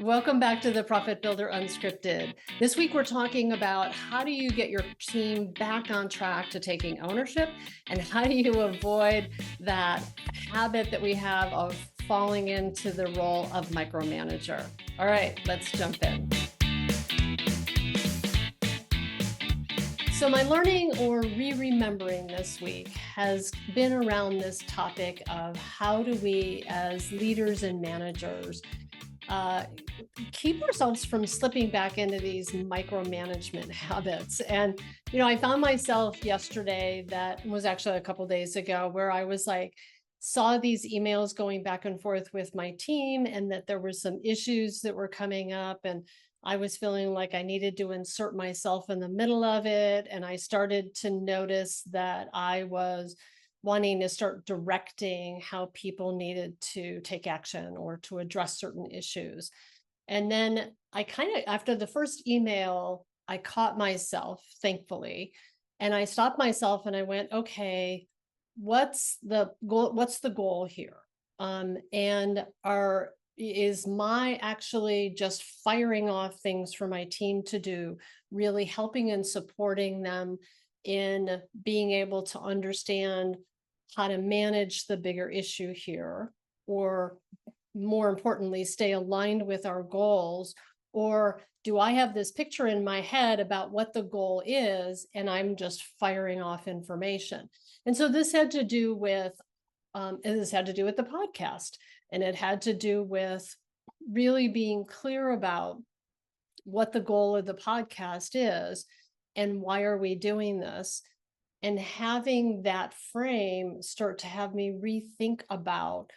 Welcome back to the Profit Builder Unscripted. This week, we're talking about how do you get your team back on track to taking ownership, and how do you avoid that habit that we have of falling into the role of micromanager. All right, let's jump in. So my learning or re-remembering this week has been around this topic of how do we as leaders and managers keep ourselves from slipping back into these micromanagement habits. And, I found myself yesterday, that was actually a couple days ago, where I was like, saw these emails going back and forth with my team, and that there were some issues that were coming up. And I was feeling like I needed to insert myself in the middle of it. And I started to notice that I was wanting to start directing how people needed to take action or to address certain issues. And then I kind of, after the first email, I caught myself, thankfully, and I stopped myself and I went, okay, what's the goal? What's the goal here? Is my actually just firing off things for my team to do, really helping and supporting them in being able to understand how to manage the bigger issue here, or more importantly, stay aligned with our goals? Or do I have this picture in my head about what the goal is, and I'm just firing off information? And so this had to do with the podcast, and it had to do with really being clear about what the goal of the podcast is and why are we doing this, and having that frame start to have me rethink about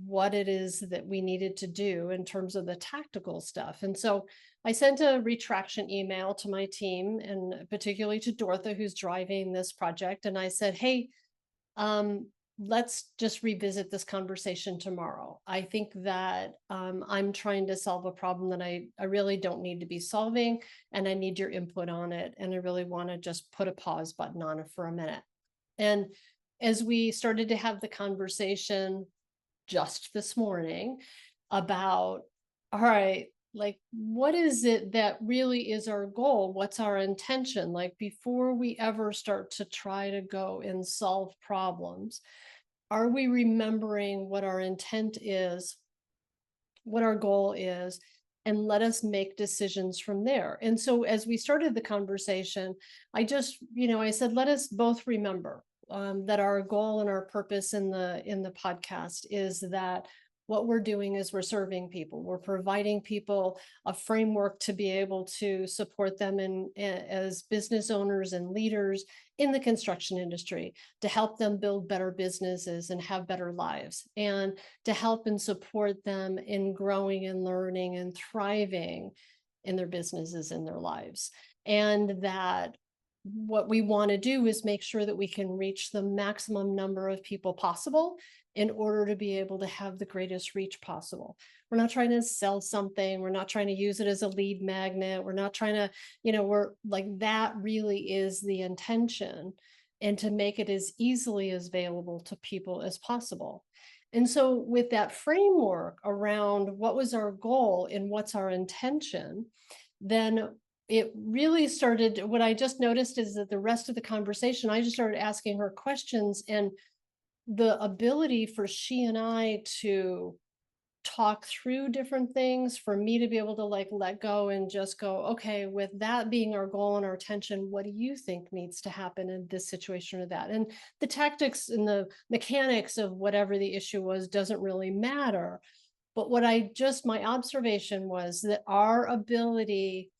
what it is that we needed to do in terms of the tactical stuff. And so I sent a retraction email to my team, and particularly to Dortha, who's driving this project. And I said, hey, let's just revisit this conversation tomorrow. I think that I'm trying to solve a problem that I really don't need to be solving, and I need your input on it. And I really want to just put a pause button on it for a minute. And as we started to have the conversation just this morning about, all right, like, what is it that really is our goal? What's our intention? Like, before we ever start to try to go and solve problems, are we remembering what our intent is, what our goal is, and let us make decisions from there? And so as we started the conversation, I just, I said, let us both remember that our goal and our purpose in the podcast is that what we're doing is we're serving people. We're providing people a framework to be able to support them as business owners and leaders in the construction industry, to help them build better businesses and have better lives, and to help and support them in growing and learning and thriving in their businesses and their lives. And that what we want to do is make sure that we can reach the maximum number of people possible in order to be able to have the greatest reach possible. We're not trying to sell something. We're not trying to use it as a lead magnet. We're not trying to, we're like, that really is the intention, and to make it as easily as available to people as possible. And so with that framework around what was our goal and what's our intention, then it really started, what I just noticed is that the rest of the conversation, I just started asking her questions, and the ability for she and I to talk through different things, for me to be able to let go and just go, okay, with that being our goal and our attention, what do you think needs to happen in this situation or that? And the tactics and the mechanics of whatever the issue was doesn't really matter. But my observation was that her ability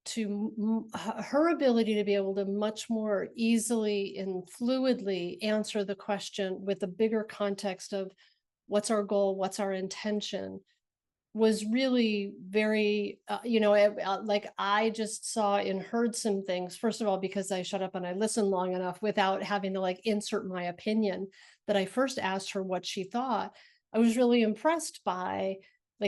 to be able to much more easily and fluidly answer the question with a bigger context of what's our goal, what's our intention, was really very, like, I just saw and heard some things, first of all, because I shut up and I listened long enough without having to insert my opinion, that I first asked her what she thought. I was really impressed by,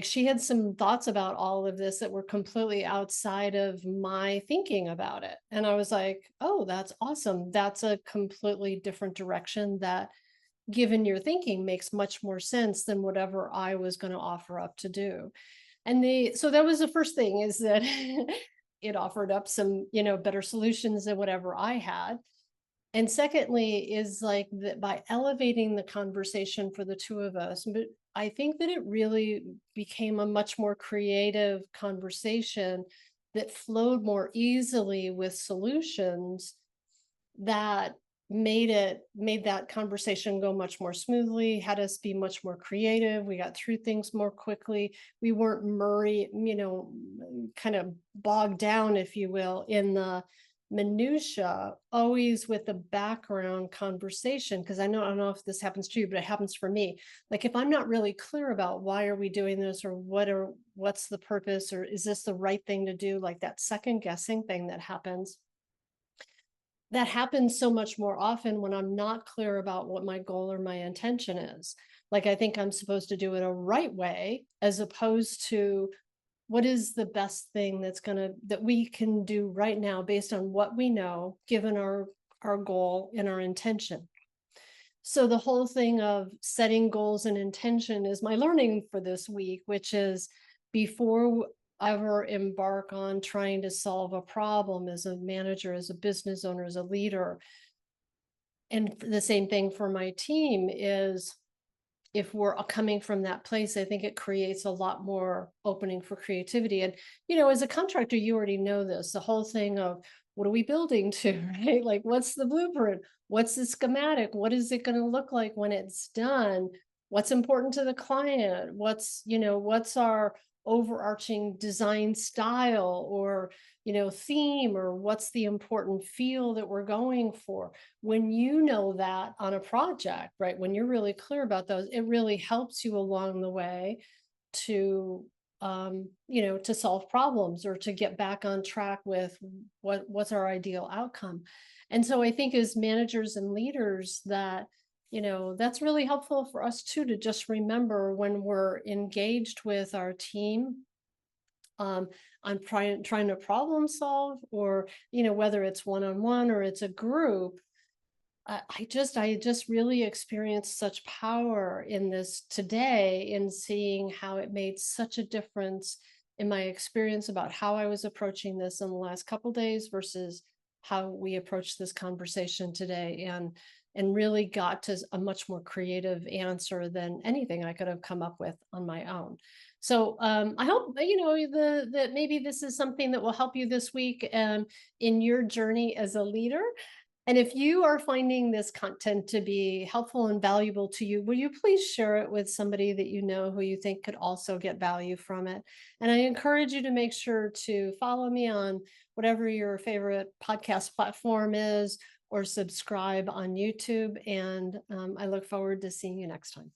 she had some thoughts about all of this that were completely outside of my thinking about it. And I was like, oh, that's awesome. That's a completely different direction that, given your thinking, makes much more sense than whatever I was going to offer up to do. So that was the first thing, is that it offered up some, better solutions than whatever I had. And secondly, is like that by elevating the conversation for the two of us, but I think that it really became a much more creative conversation that flowed more easily with solutions that made that conversation go much more smoothly, had us be much more creative. We got through things more quickly. We weren't kind of bogged down, if you will, in the minutia, always with the background conversation. Because I don't know if this happens to you, but it happens for me. Like if I'm not really clear about why are we doing this, or what's the purpose, or is this the right thing to do, like that second guessing thing that happens so much more often when I'm not clear about what my goal or my intention is. Like, I think I'm supposed to do it a right way, as opposed to what is the best thing that we can do right now based on what we know, given our goal and our intention. So the whole thing of setting goals and intention is my learning for this week, which is before I ever embark on trying to solve a problem as a manager, as a business owner, as a leader. And the same thing for my team is, if we're coming from that place, I think it creates a lot more opening for creativity. And, as a contractor, you already know this, the whole thing of what are we building to, right? Like, what's the blueprint? What's the schematic? What is it going to look like when it's done? What's important to the client? What's our overarching design style, or, theme, or what's the important feel that we're going for? When you know that on a project, right, when you're really clear about those, it really helps you along the way to to solve problems, or to get back on track with what's our ideal outcome. And so I think as managers and leaders, that's really helpful for us too, to just remember when we're engaged with our team. um, I'm trying to problem solve, or whether it's one-on-one or it's a group. I just really experienced such power in this today, in seeing how it made such a difference in my experience about how I was approaching this in the last couple days versus how we approached this conversation today, and really got to a much more creative answer than anything I could have come up with on my own. So I hope that maybe this is something that will help you this week, in your journey as a leader. And if you are finding this content to be helpful and valuable to you, will you please share it with somebody that you know who you think could also get value from it? And I encourage you to make sure to follow me on whatever your favorite podcast platform is, or subscribe on YouTube. And I look forward to seeing you next time.